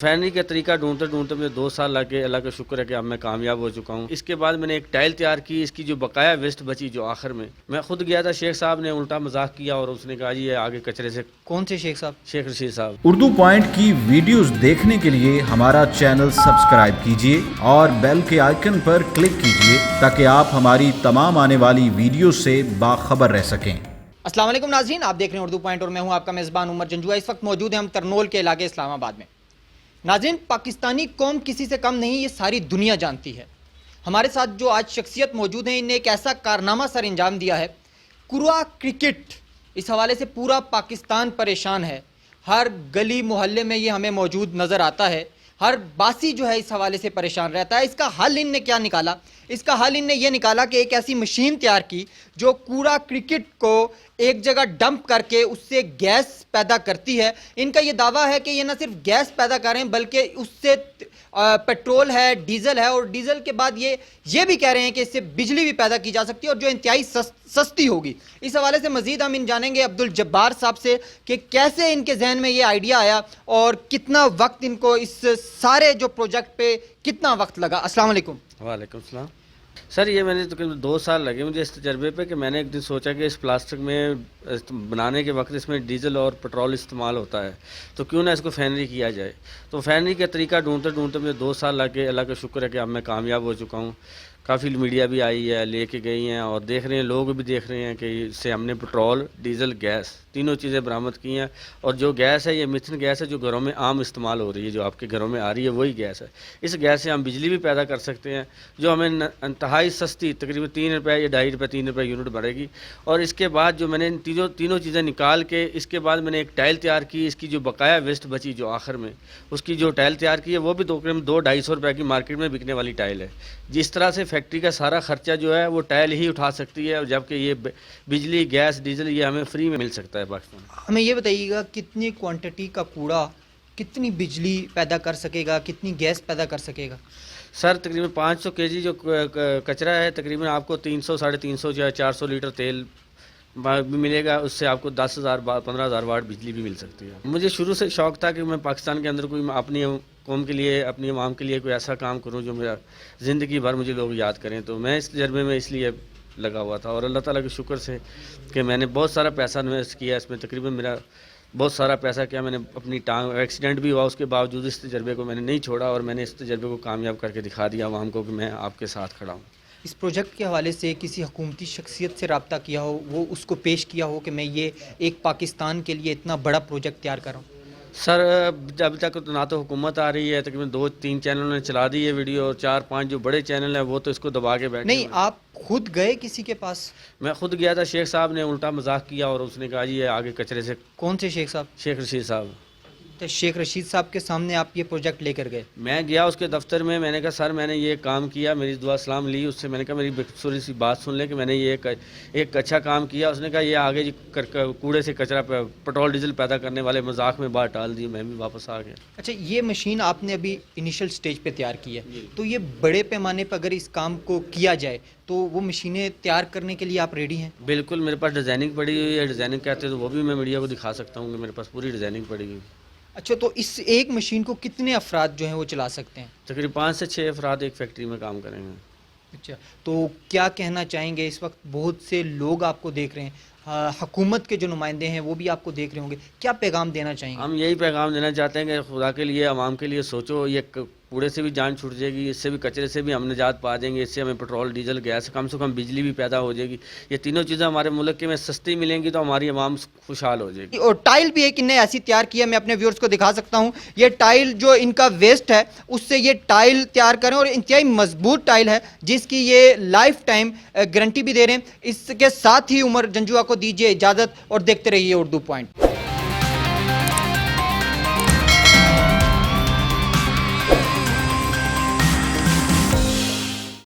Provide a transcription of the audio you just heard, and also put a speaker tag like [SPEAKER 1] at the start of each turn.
[SPEAKER 1] فینری کا طریقہ ڈھونڈتے ڈھونڈتے مجھے 2 سال لگ گئے. اللہ کا شکر ہے کہ اب میں کامیاب ہو چکا ہوں. اس کے بعد میں نے ایک ٹائل تیار کی. اس کی جو بقایا ویسٹ بچی جو آخر میں خود گیا تھا. شیخ صاحب نے الٹا مذاق کیا اور اس نے کہا جی یہ آگے کچرے سے.
[SPEAKER 2] کون سے شیخ صاحب؟
[SPEAKER 1] شیخ رشید صاحب.
[SPEAKER 3] اردو پوائنٹ کی ویڈیوز دیکھنے کے لیے ہمارا چینل سبسکرائب کیجیے اور بیل کے آئیکن پر کلک کیجیے تاکہ آپ ہماری تمام آنے والی ویڈیوز سے باخبر رہ سکیں.
[SPEAKER 2] السلام علیکم ناظرین، آپ دیکھ رہے ہیں اردو پوائنٹ اور میں ہوں آپ کا میزبان عمر جنجوعہ. اس وقت موجود ہیں ہم ترنول کے علاقے اسلام آباد میں. ناظرین، پاکستانی قوم کسی سے کم نہیں، یہ ساری دنیا جانتی ہے. ہمارے ساتھ جو آج شخصیت موجود ہیں، انہیں ایک ایسا کارنامہ سر انجام دیا ہے. کروا کرکٹ، اس حوالے سے پورا پاکستان پریشان ہے. ہر گلی محلے میں یہ ہمیں موجود نظر آتا ہے. ہر باسی جو ہے اس حوالے سے پریشان رہتا ہے. اس کا حل ان نے کیا نکالا؟ اس کا حل ان نے یہ نکالا کہ ایک ایسی مشین تیار کی جو کوڑا کرکٹ کو ایک جگہ ڈمپ کر کے اس سے گیس پیدا کرتی ہے. ان کا یہ دعویٰ ہے کہ یہ نہ صرف گیس پیدا کریں بلکہ اس سے پیٹرول ہے، ڈیزل ہے، اور ڈیزل کے بعد یہ بھی کہہ رہے ہیں کہ اس سے بجلی بھی پیدا کی جا سکتی ہے اور جو انتہائی سستی ہوگی. اس حوالے سے مزید ہم جانیں گے عبدالجبار صاحب سے کہ کیسے ان کے ذہن میں یہ آئیڈیا آیا اور کتنا وقت ان کو اس سارے جو پروجیکٹ پہ کتنا وقت لگا. السلام علیکم.
[SPEAKER 1] وعلیکم السلام. سر یہ میں نے تقریباً 2 سال لگے مجھے اس تجربے پہ کہ میں نے ایک دن سوچا کہ اس پلاسٹک میں بنانے کے وقت اس میں ڈیزل اور پٹرول استعمال ہوتا ہے تو کیوں نہ اس کو فینری کیا جائے. تو فینری کا طریقہ ڈھونڈتے ڈھونڈتے مجھے 2 سال لگ گئے. اللہ کا شکر ہے کہ اب میں کامیاب ہو چکا ہوں. کافی میڈیا بھی آئی ہے، لے کے گئی ہیں اور دیکھ رہے ہیں، لوگ بھی دیکھ رہے ہیں کہ اس سے ہم نے پٹرول، ڈیزل، گیس تینوں چیزیں برآمد کی ہیں. اور جو گیس ہے یہ میتھن گیس ہے جو گھروں میں عام استعمال ہو رہی ہے، جو آپ کے گھروں میں آ رہی ہے وہی گیس ہے. اس گیس سے ہم بجلی بھی پیدا کر سکتے ہیں جو ہمیں انتہائی سستی تقریباً 3 روپے یا 2.5 روپے 3 روپے یونٹ بڑھے گی. اور اس کے بعد جو میں نے تینوں چیزیں نکال کے اس کے بعد میں نے ایک ٹائل تیار کی. اس کی جو بقایا ویسٹ بچی جو آخر میں اس کی جو ٹائل تیار کی ہے وہ بھی تقریباً 200-250 روپے کی مارکیٹ میں بکنے والی ٹائل ہے. جس طرح سے فیکٹری کا سارا خرچہ جو ہے وہ ٹائل ہی اٹھا سکتی ہے، جبکہ یہ بجلی، گیس، ڈیزل یہ ہمیں فری میں مل سکتا ہے پاکستان.
[SPEAKER 2] ہمیں یہ بتائیے گا کتنی کوانٹٹی کا کوڑا کتنی بجلی پیدا کر سکے گا، کتنی گیس پیدا کر سکے گا؟
[SPEAKER 1] سر تقریباً 500 kg جو کچرا ہے تقریباً آپ کو 300-350 یا 400 لیٹر تیل بھی ملے گا. اس سے آپ کو 10,000-15,000 واٹ بجلی بھی مل سکتی ہے. مجھے شروع سے شوق تھا کہ میں پاکستان کے اندر کوئی اپنی قوم کے لیے، اپنی عوام کے لیے کوئی ایسا کام کروں جو میرا زندگی بھر مجھے لوگ یاد کریں. تو میں اس تجربے میں اس لیے لگا ہوا تھا اور اللہ تعالیٰ کے شکر سے کہ میں نے بہت سارا پیسہ انویسٹ کیا اس میں. تقریباً میرا بہت سارا پیسہ کیا، میں نے اپنی ٹانگ ایکسیڈنٹ بھی ہوا اس کے باوجود اس تجربے کو میں نے نہیں چھوڑا اور میں نے اس تجربے کو کامیاب کر کے دکھا دیا عوام کو کہ میں آپ کے ساتھ کھڑا ہوں.
[SPEAKER 2] اس پروجیکٹ کے حوالے سے کسی حکومتی شخصیت سے رابطہ کیا ہو، وہ اس کو پیش کیا ہو کہ میں یہ ایک پاکستان کے لیے اتنا بڑا پروجیکٹ تیار کر رہا ہوں؟
[SPEAKER 1] سر ابھی تک نہ تو حکومت آ رہی ہے، تقریباً 2-3 چینلوں نے چلا دی یہ ویڈیو اور 4-5 جو بڑے چینل ہیں وہ تو اس کو دبا کے بیٹھے.
[SPEAKER 2] نہیں، آپ خود گئے کسی کے پاس؟
[SPEAKER 1] میں خود گیا تھا. شیخ صاحب نے الٹا مذاق کیا اور اس نے کہا جی یہ آگے کچرے سے.
[SPEAKER 2] کون سے شیخ صاحب؟
[SPEAKER 1] شیخ رشید صاحب.
[SPEAKER 2] تو شیخ رشید صاحب کے سامنے آپ یہ پروجیکٹ لے کر گئے؟
[SPEAKER 1] میں گیا اس کے دفتر میں نے کہا سر میں نے یہ کام کیا، میری دعا سلام لی اس سے. میں نے کہا میری تھوڑی سی بات سن لیں کہ میں نے یہ ایک اچھا کام کیا. اس نے کہا یہ آگے جی کوڑے سے کچرا پٹرول ڈیزل پیدا کرنے والے مذاق میں بات ٹال دی. میں بھی واپس آ گیا.
[SPEAKER 2] اچھا، یہ مشین آپ نے ابھی انیشل سٹیج پہ تیار کی ہے، تو یہ بڑے پیمانے پر اگر اس کام کو کیا جائے تو وہ مشینیں تیار کرنے کے لیے آپ ریڈی ہیں؟
[SPEAKER 1] بالکل، میرے پاس ڈیزائننگ پڑی ہوئی ہے. ڈیزائننگ کہتے ہیں تو وہ بھی میں میڈیا کو دکھا سکتا ہوں کہ میرے پاس پوری ڈیزائننگ پڑی ہوئی.
[SPEAKER 2] اچھا، تو اس ایک مشین کو کتنے افراد جو ہیں وہ چلا سکتے ہیں؟
[SPEAKER 1] تقریباً 5 سے 6 افراد ایک فیکٹری میں کام کریں گے.
[SPEAKER 2] اچھا، تو کیا کہنا چاہیں گے؟ اس وقت بہت سے لوگ آپ کو دیکھ رہے ہیں، حکومت کے جو نمائندے ہیں وہ بھی آپ کو دیکھ رہے ہوں گے، کیا پیغام دینا چاہیں گے؟
[SPEAKER 1] ہم یہی پیغام دینا چاہتے ہیں کہ خدا کے لیے، عوام کے لیے سوچو. یہ کوڑے سے بھی جان چھوٹ جائے گی، اس سے بھی کچرے سے بھی ہم نجات پا جائیں گے. اس سے ہمیں پٹرول، ڈیزل، گیس، کم سے کم بجلی بھی پیدا ہو جائے گی. یہ تینوں چیزیں ہمارے ملک کے میں سستی ملیں گی تو ہماری عوام خوشحال ہو جائے گی.
[SPEAKER 2] اور ٹائل بھی ایک انہیں ایسی تیار کی ہے، میں اپنے ویورز کو دکھا سکتا ہوں. یہ ٹائل جو ان کا ویسٹ ہے اس سے یہ ٹائل تیار کریں اور انتہائی مضبوط ٹائل ہے جس کی یہ لائف ٹائم گارنٹی بھی دے رہے ہیں. اس کے ساتھ ہی عمر جنجوعہ کو دیجیے اجازت اور دیکھتے رہیے اردو پوائنٹ.